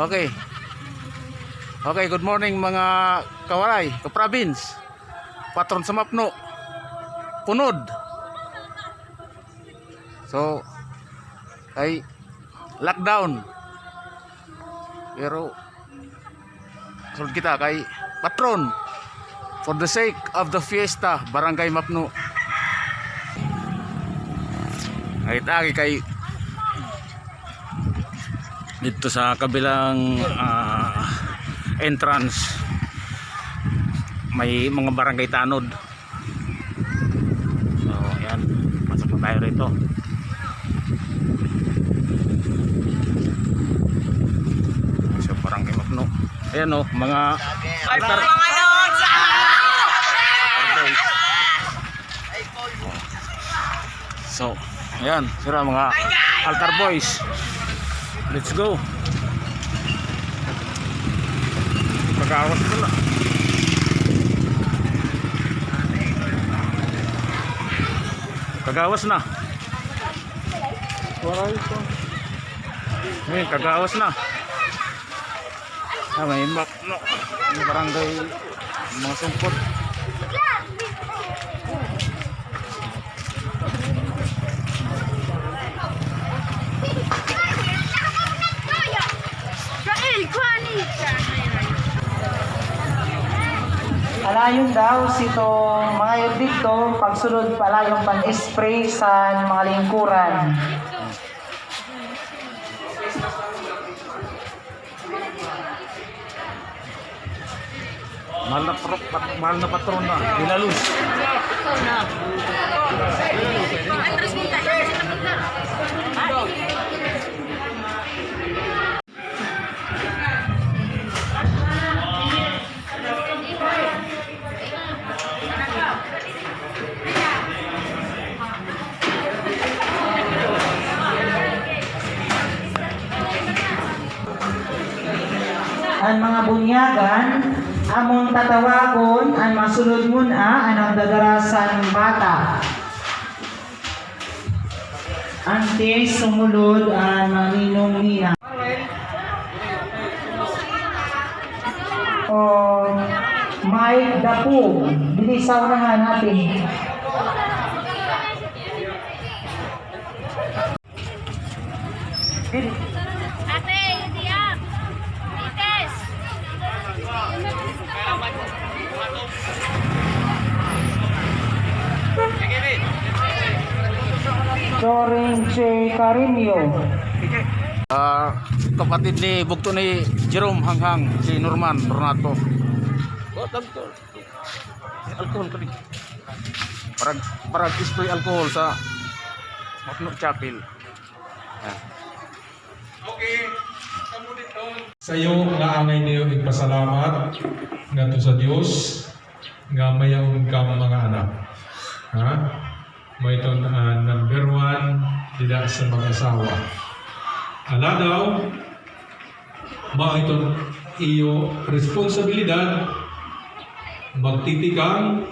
Okay. Okay, good morning mga kawaray, ka-province. Patron sa Mapno. Punod. So, ay lockdown. Pero sulod kita kay patron for the sake of the fiesta Barangay Mapno. Ay tagi kay dito sa kabilang entrance may mga barangay tanod. So ayan, pasok na tayo rito. So barangay Mapno. Ayan o, mga altar. So ayan, sira mga altar boys. Let's go. Kagawas pala. Kagawas na. May kagawas na. May Mapno. May barangay mga sungkot. Alayon daw sitong mga yun dito, pagsunod pala yung pag-spray sa mga lingkuran. Mahal na patron na. Dilalus. Ang mga bunyagan, among tatawagon, ang masunod muna, anong dadarasan bata. Ante, sumulod, ang maninong nina. O, may dapo, bilisaw na natin. Ate, hindi ah. Ites. Dorinche Carinio. Kapatid ni bugto ni Jerome Hanghang, si Norman Renato. Alcohol kami. Parag istoy alcohol sa Mapno Chapel. Sa iyo nga angay niyo ipasalamat ngadto sa Dios nga mayaon ka mga anak. Ha? May ton number 1 dila sa mag-asawa. Ala daw mao iton iyo responsibilidad magtitikang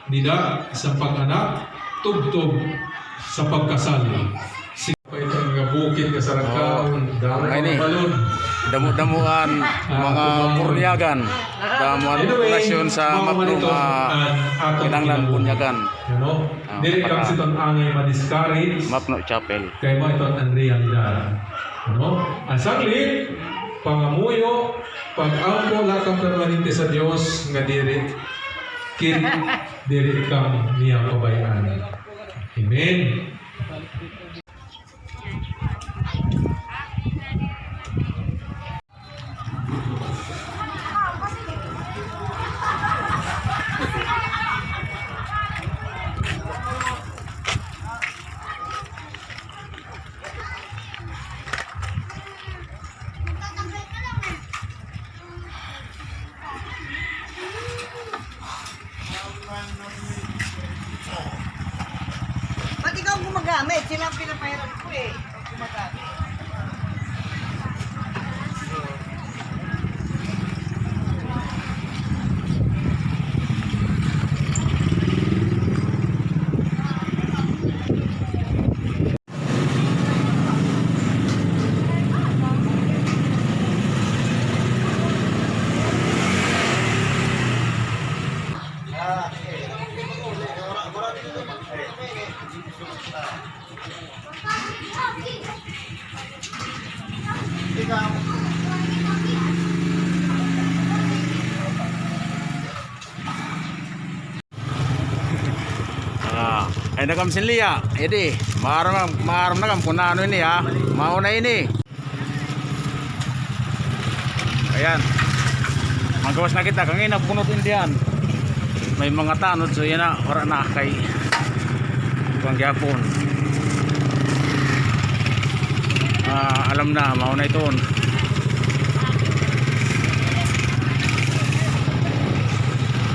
dila sa pag-anak tugtog sa pagkasal. Pa itong bukid ka sa rangkaon, damo Ay, ni. balon. Damu-damuan mga punyagan. Damuan populasyon sa Mapno kinanglan punyagan. You know, dili kang siton angay ma-discourage Mapno Chapel. kay mo ito ang realidad. You know, ang saglit, pangamuyo, pag-ampo lakang permanente sa Dios nga diri diri kang niyang kabayan. Amen. Ba't ikaw gumagamit? Sila ang pinapay Ay nakam sinliya. Edi, maram na kam kung ano ini ha. Mauna ini. Ayan. Magawas na kita kang ina punot indian. May mga tanod so yan na ora na kay kuang gyapon. Alam na mauna iton.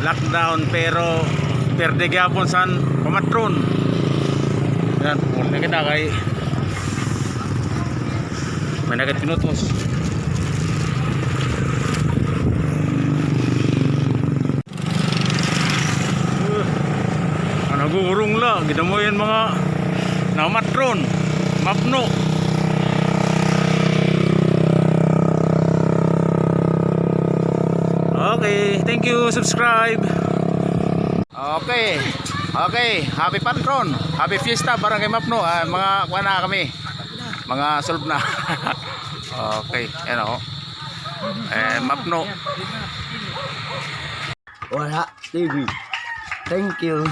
Lockdown pero perde gyapon san pamatron. Yan, puno kita kay may nagit pinutos. Nagugurong la, gina mo yan mga namatron, mapno. Okay, thank you, subscribe. Okay, happy patron, happy fiesta, barangay Mapno. Mga kuha na kami, mga solve na. Okay, yan o. Mapno. Wala TV. Thank you.